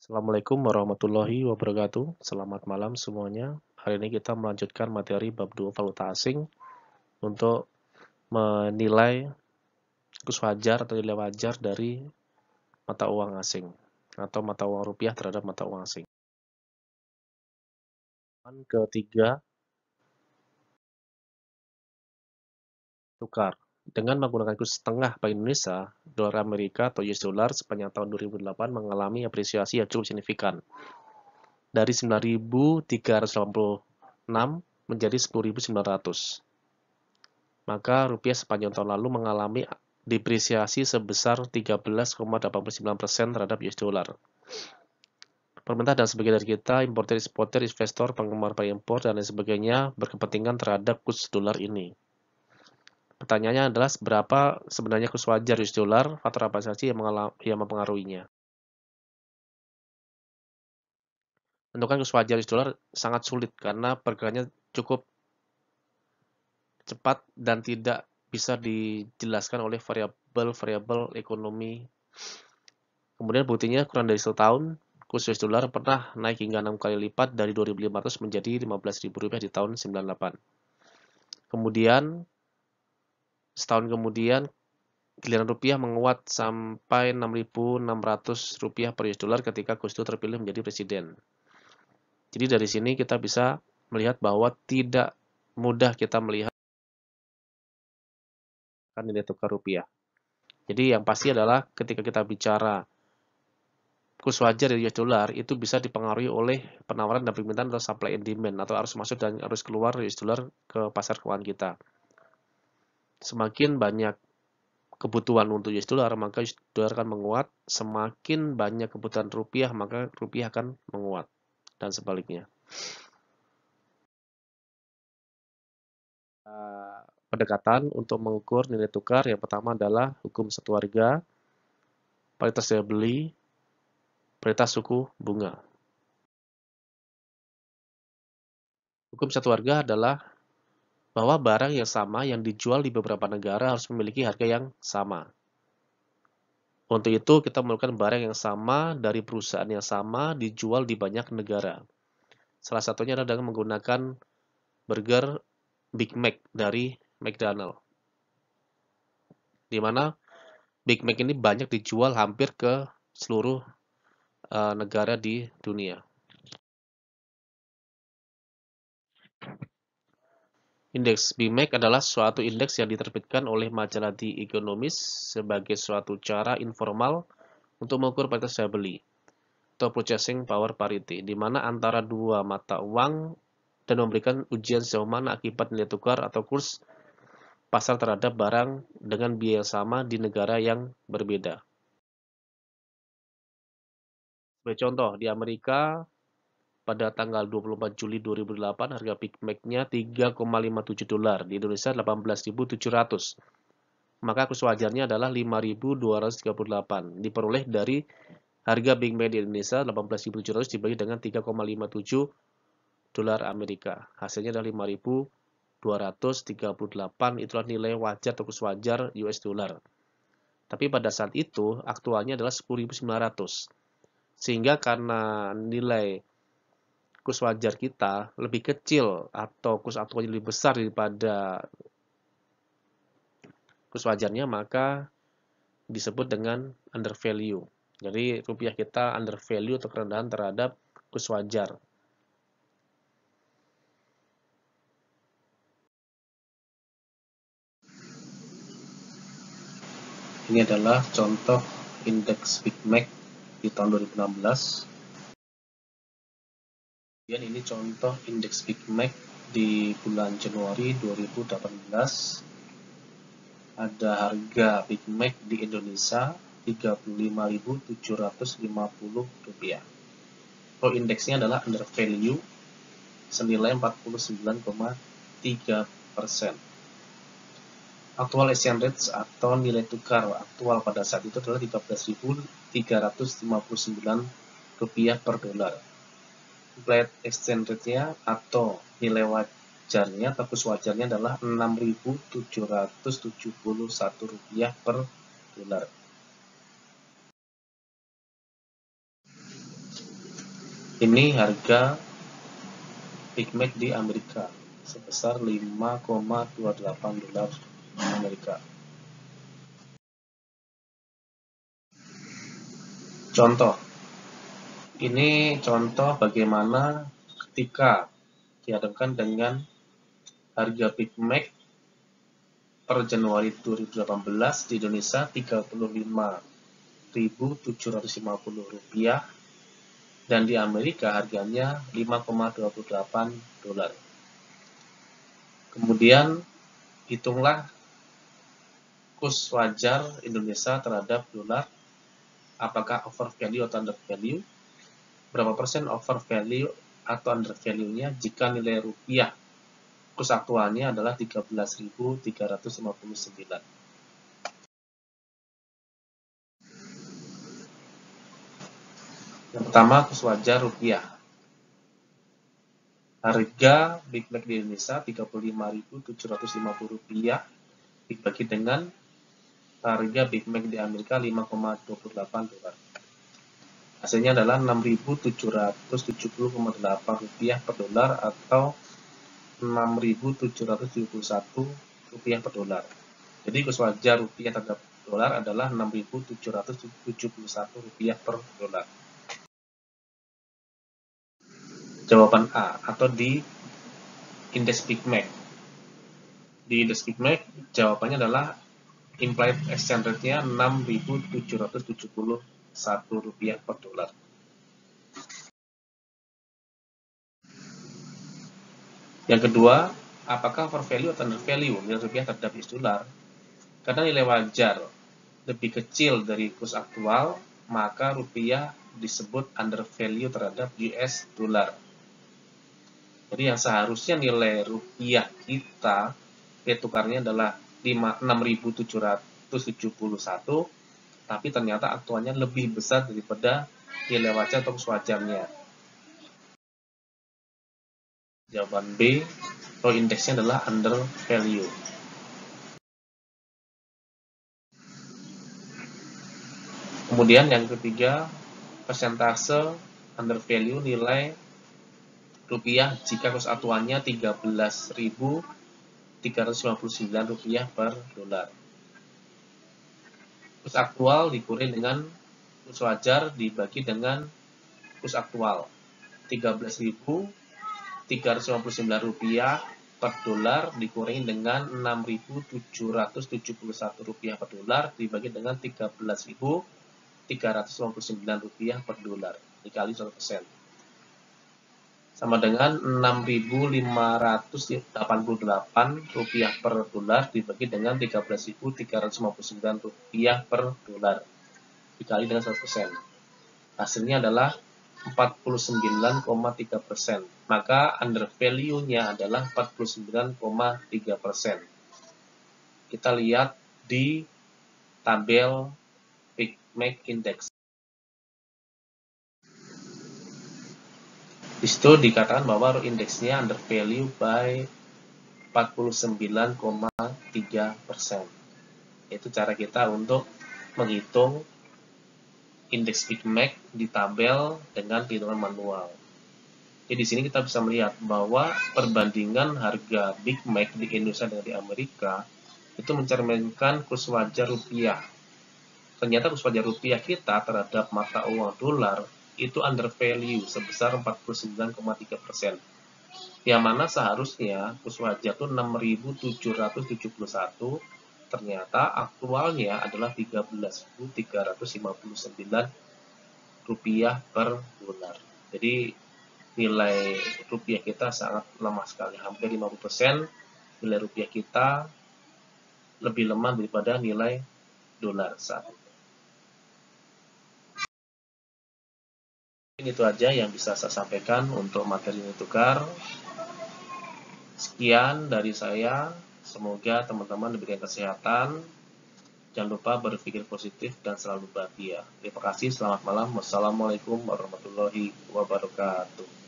Assalamualaikum warahmatullahi wabarakatuh. Selamat malam semuanya. Hari ini kita melanjutkan materi bab 2 valuta asing untuk menilai kurs wajar atau nilai wajar dari mata uang asing atau mata uang rupiah terhadap mata uang asing. Ketiga, tukar. Dengan menggunakan kurs setengah Bank Indonesia, dolar Amerika atau US dollar sepanjang tahun 2008 mengalami apresiasi yang cukup signifikan. Dari 9.386 menjadi 10.900. Maka rupiah sepanjang tahun lalu mengalami depresiasi sebesar 13,89% terhadap US dollar. Pemerintah dan sebagian dari kita, importer, eksportir, investor, penggemar, pengimpor, dan lain sebagainya berkepentingan terhadap kurs dolar ini. Pertanyaannya adalah berapa sebenarnya kurs wajar US dollar, faktor apa saja yang mempengaruhinya. Menentukan kurs wajar US dollar sangat sulit karena pergerakannya cukup cepat dan tidak bisa dijelaskan oleh variabel-variabel ekonomi. Kemudian buktinya kurang dari 1 tahun, kurs US dollar pernah naik hingga 6 kali lipat dari 2.500 menjadi 15.000 rupiah di tahun 98. Kemudian, setahun kemudian, giliran rupiah menguat sampai 6.600 rupiah per US dollar ketika Gus Dur terpilih menjadi presiden. Jadi dari sini kita bisa melihat bahwa tidak mudah kita melihat nilai tukar rupiah. Jadi yang pasti adalah ketika kita bicara kurs wajar dari US dollar itu bisa dipengaruhi oleh penawaran dan permintaan atau supply and demand atau arus masuk dan arus keluar US dollar ke pasar keuangan kita. Semakin banyak kebutuhan untuk US dollar, maka US dollar akan menguat. Semakin banyak kebutuhan rupiah, maka rupiah akan menguat. Dan sebaliknya. Pendekatan untuk mengukur nilai tukar yang pertama adalah hukum satu harga, paritas daya beli, paritas suku bunga. Hukum satu harga adalah bahwa barang yang sama yang dijual di beberapa negara harus memiliki harga yang sama. Untuk itu, kita memerlukan barang yang sama dari perusahaan yang sama dijual di banyak negara. Salah satunya adalah dengan menggunakan burger Big Mac dari McDonald. Di mana Big Mac ini banyak dijual hampir ke seluruh negara di dunia. Indeks Big Mac adalah suatu indeks yang diterbitkan oleh majalah The Economist sebagai suatu cara informal untuk mengukur paritas daya beli atau purchasing power parity, di mana antara dua mata uang dan memberikan ujian sejauh mana akibat nilai tukar atau kurs pasar terhadap barang dengan biaya yang sama di negara yang berbeda. Sebagai contoh, di Amerika pada tanggal 24 Juli 2008 harga Big Mac-nya 3,57 dolar, di Indonesia 18.700. Maka kurs wajarnya adalah 5.238, diperoleh dari harga Big Mac di Indonesia 18.700 dibagi dengan 3,57 dolar Amerika. Hasilnya adalah 5.238, itulah nilai wajar atau kurs wajar US dollar. Tapi pada saat itu aktualnya adalah 10.900. Sehingga karena nilai kurs wajar kita lebih kecil atau kurs aktualnya lebih besar daripada kurs wajarnya, maka disebut dengan undervalue. Jadi rupiah kita undervalue atau kerendahan terhadap kurs wajar. Ini adalah contoh indeks Big Mac di tahun 2016. Kemudian ini contoh indeks Big Mac di bulan Januari 2018. Ada harga Big Mac di Indonesia Rp35.750. Kalau indeksnya adalah undervalue senilai 49,3%. Actual exchange rate atau nilai tukar aktual pada saat itu adalah Rp13.359 per dolar. Implied exchange rate-nya atau nilai wajarnya atau kurs wajarnya adalah Rp6.771 per dolar. Ini harga Big Mac di Amerika sebesar 5,28 dolar Amerika. Contoh, ini contoh bagaimana ketika dihadapkan dengan harga Big Mac per Januari 2018 di Indonesia Rp35.750 dan di Amerika harganya 5,28 dolar. Kemudian hitunglah kurs wajar Indonesia terhadap dolar, apakah over value atau under value, berapa persen over value atau under value-nya jika nilai rupiah kurs aktualnya adalah 13.359. Yang pertama, kurs wajar rupiah. Harga Big Mac di Indonesia Rp35.750 dibagi dengan harga Big Mac di Amerika 5,28 dolar. Hasilnya adalah Rp6.770,8 per dolar atau Rp6.771 per dolar. Jadi kurs wajar rupiah terhadap dolar adalah Rp6.771 per dolar. Jawaban A, atau di indeks Big Mac. Di indeks Big Mac jawabannya adalah implied exchange rate-nya Rp6.771 per dolar. Yang kedua, apakah over value atau under value nilai rupiah terhadap US dolar? Karena nilai wajar lebih kecil dari kurs aktual, maka rupiah disebut under value terhadap US dolar. Jadi yang seharusnya nilai rupiah kita nilai tukarnya adalah 6.771, tapi ternyata aktualnya lebih besar daripada nilai wajar atau kurs wajarnya. Jawaban B, atau indeksnya adalah under value. Kemudian yang ketiga, persentase under value nilai rupiah jika kurs aktualnya Rp13.359 per dolar. Kurs aktual dikurangi dengan kurs wajar dibagi dengan kurs aktual. Rp13.359 per dolar dikurangi dengan Rp6.771 per dolar dibagi dengan Rp13.359 per dolar dikali 100%. Sama dengan Rp6.588 per dolar dibagi dengan Rp13.359 per dolar dikali dengan 100%. Hasilnya adalah 49,3%. Maka under value-nya adalah 49,3%. Kita lihat di tabel Big Mac Index. Di situ dikatakan bahwa indeksnya under value by 49,3%. Itu cara kita untuk menghitung indeks Big Mac di tabel dengan perhitungan manual. Jadi di sini kita bisa melihat bahwa perbandingan harga Big Mac di Indonesia dengan di Amerika itu mencerminkan kurs wajar rupiah. Ternyata kurs wajar rupiah kita terhadap mata uang dolar itu under value sebesar 49,3%. Yang mana seharusnya kurs wajar itu 6.771, ternyata aktualnya adalah Rp13.359 per dolar. Jadi nilai rupiah kita sangat lemah sekali, hampir 50%. Nilai rupiah kita lebih lemah daripada nilai dolar saat ini. Itu aja yang bisa saya sampaikan untuk materi nilai tukar. Sekian dari saya, semoga teman-teman diberikan kesehatan. Jangan lupa berpikir positif dan selalu bahagia. Terima kasih, selamat malam. Wassalamualaikum warahmatullahi wabarakatuh.